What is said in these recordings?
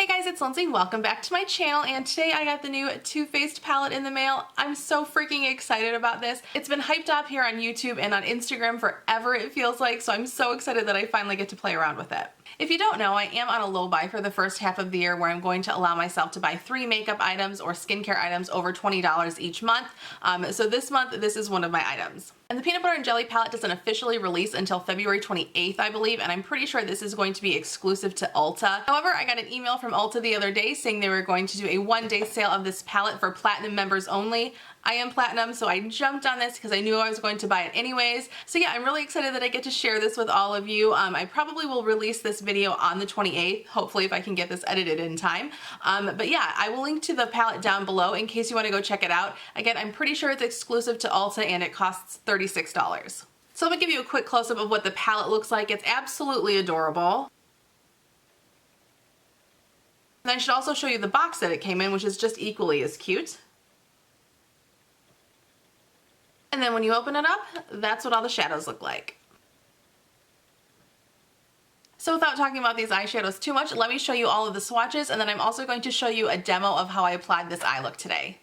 Hey guys, it's Lindsay. Welcome back to my channel, and today I got the new Too Faced palette in the mail. I'm so freaking excited about this. It's been hyped up here on YouTube and on Instagram forever, it feels like, so I'm so excited that I finally get to play around with it. If you don't know, I am on a low buy for the first half of the year where I'm going to allow myself to buy 3 makeup items or skincare items over $20 each month. So this month, this is one of my items. And the peanut butter and jelly palette doesn't officially release until February 28th, I believe, and I'm pretty sure this is going to be exclusive to Ulta. However, I got an email from Ulta the other day saying they were going to do a one-day sale of this palette for Platinum members only. I am Platinum, so I jumped on this because I knew I was going to buy it anyways. So yeah, I'm really excited that I get to share this with all of you. I probably will release this video on the 28th, hopefully if I can get this edited in time. But yeah, I will link to the palette down below in case you want to go check it out. Again, I'm pretty sure it's exclusive to Ulta and it costs $36. So let me give you a quick close-up of what the palette looks like. It's absolutely adorable. And I should also show you the box that it came in, which is just equally as cute. And then when you open it up, that's what all the shadows look like. So without talking about these eyeshadows too much, let me show you all of the swatches, and then I'm also going to show you a demo of how I applied this eye look today.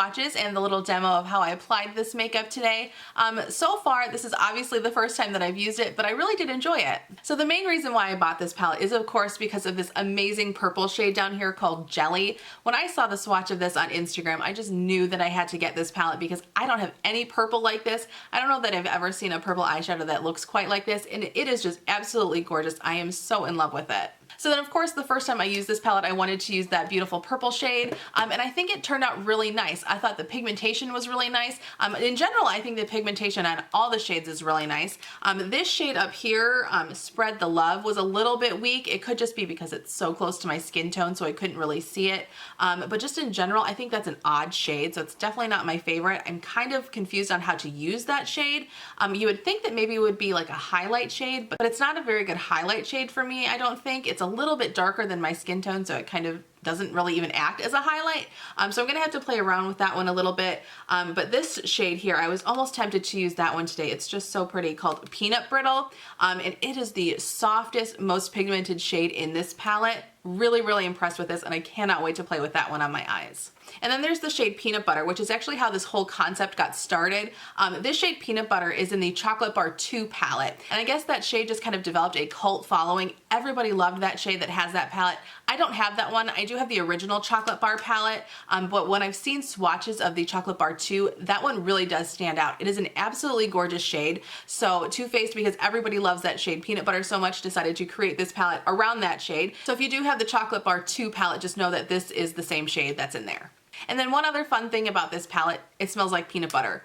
swatches and the little demo of how I applied this makeup today. So far, this is obviously the first time that I've used it, but I really did enjoy it. So the main reason why I bought this palette is of course because of this amazing purple shade down here called Jelly. When I saw the swatch of this on Instagram, I just knew that I had to get this palette because I don't have any purple like this. I don't know that I've ever seen a purple eyeshadow that looks quite like this, and it is just absolutely gorgeous. I am so in love with it. So then of course the first time I used this palette I wanted to use that beautiful purple shade, and I think it turned out really nice. I thought the pigmentation was really nice. In general I think the pigmentation on all the shades is really nice. This shade up here, Spread the Love, was a little bit weak. It could just be because it's so close to my skin tone so I couldn't really see it. But just in general I think that's an odd shade, so it's definitely not my favorite. I'm kind of confused on how to use that shade. You would think that maybe it would be like a highlight shade, but it's not a very good highlight shade for me, I don't think. It's a little bit darker than my skin tone, so it kind of doesn't really even act as a highlight. So I'm gonna have to play around with that one a little bit. But this shade here, I was almost tempted to use that one today. It's just so pretty, called Peanut Brittle. And it is the softest, most pigmented shade in this palette. Really, really impressed with this, and I cannot wait to play with that one on my eyes. And then there's the shade Peanut Butter, which is actually how this whole concept got started. This shade Peanut Butter is in the Chocolate Bar 2 palette, and I guess that shade just kind of developed a cult following. Everybody loved that shade that has that palette. I don't have that one. I do have the original Chocolate Bar palette, but when I've seen swatches of the Chocolate Bar 2, that one really does stand out. It is an absolutely gorgeous shade. So Too Faced, because everybody loves that shade Peanut Butter so much, decided to create this palette around that shade. So if you do have the Chocolate Bar 2 palette, just know that this is the same shade that's in there. And then one other fun thing about this palette, it smells like peanut butter.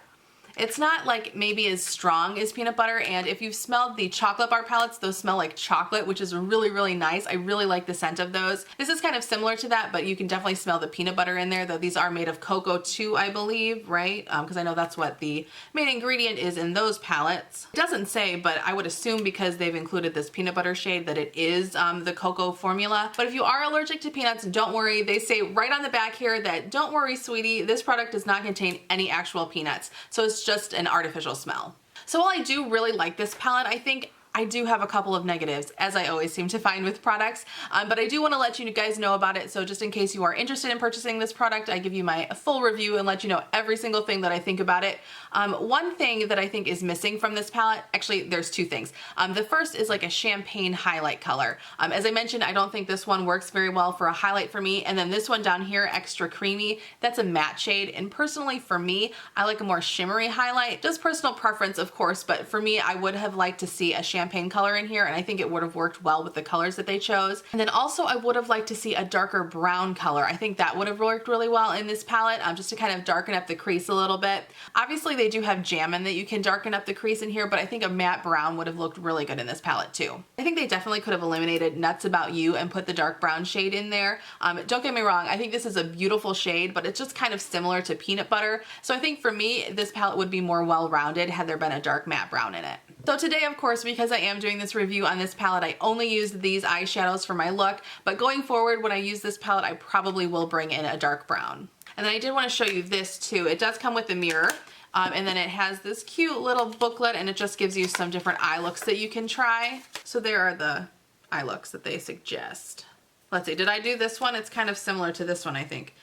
It's not like maybe as strong as peanut butter, and if you've smelled the Chocolate Bar palettes, those smell like chocolate, which is really, really nice. I really like the scent of those. This is kind of similar to that, but you can definitely smell the peanut butter in there, though these are made of cocoa too, I believe, right? Because I know that's what the main ingredient is in those palettes. It doesn't say, but I would assume because they've included this peanut butter shade that it is the cocoa formula. But if you are allergic to peanuts, don't worry. They say right on the back here that don't worry, sweetie, this product does not contain any actual peanuts. So it's just an artificial smell. So while I do really like this palette, I think I do have a couple of negatives, as I always seem to find with products, but I do want to let you guys know about it. So just in case you are interested in purchasing this product, I give you my full review and let you know every single thing that I think about it. One thing that I think is missing from this palette, actually there's two things. The first is like a champagne highlight color. As I mentioned, I don't think this one works very well for a highlight for me. And then this one down here, Extra Creamy, that's a matte shade. And personally for me, I like a more shimmery highlight. Just personal preference, of course, but for me, I would have liked to see a champagne color in here, and I think it would have worked well with the colors that they chose. And then also I would have liked to see a darker brown color. I think that would have worked really well in this palette, just to kind of darken up the crease a little bit. Obviously they do have Jammin' that you can darken up the crease in here, but I think a matte brown would have looked really good in this palette too. I think they definitely could have eliminated Nuts About You and put the dark brown shade in there. Don't get me wrong, I think this is a beautiful shade, but it's just kind of similar to Peanut Butter. So I think for me, this palette would be more well-rounded had there been a dark matte brown in it. So today, of course, because I am doing this review on this palette, I only used these eyeshadows for my look, but going forward, when I use this palette, I probably will bring in a dark brown. And then I did want to show you this too. It does come with a mirror, and then it has this cute little booklet, and it just gives you some different eye looks that you can try. So there are the eye looks that they suggest. Let's see, did I do this one? It's kind of similar to this one, I think.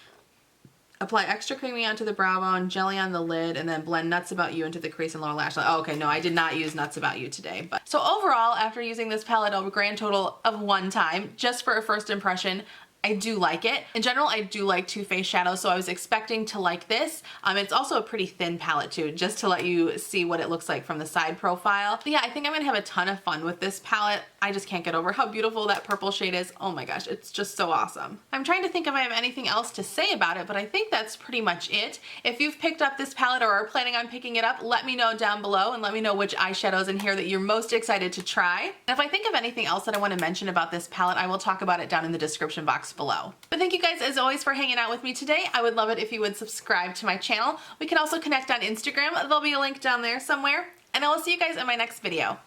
Apply Extra Creamy onto the brow bone, Jelly on the lid, and then blend Nuts About You into the crease and lower lash line. Oh, okay, no, I did not use Nuts About You today. But so overall, after using this palette a grand total of 1 time, just for a first impression, I do like it. In general, I do like Too Faced shadows, so I was expecting to like this. It's also a pretty thin palette too, just to let you see what it looks like from the side profile. But yeah, I think I'm gonna have a ton of fun with this palette. I just can't get over how beautiful that purple shade is. Oh my gosh, it's just so awesome. I'm trying to think if I have anything else to say about it, but I think that's pretty much it. If you've picked up this palette or are planning on picking it up, let me know down below and let me know which eyeshadows in here that you're most excited to try. And if I think of anything else that I want to mention about this palette, I will talk about it down in the description box below. But thank you guys as always for hanging out with me today. I would love it if you would subscribe to my channel. We can also connect on Instagram. There'll be a link down there somewhere. And I will see you guys in my next video.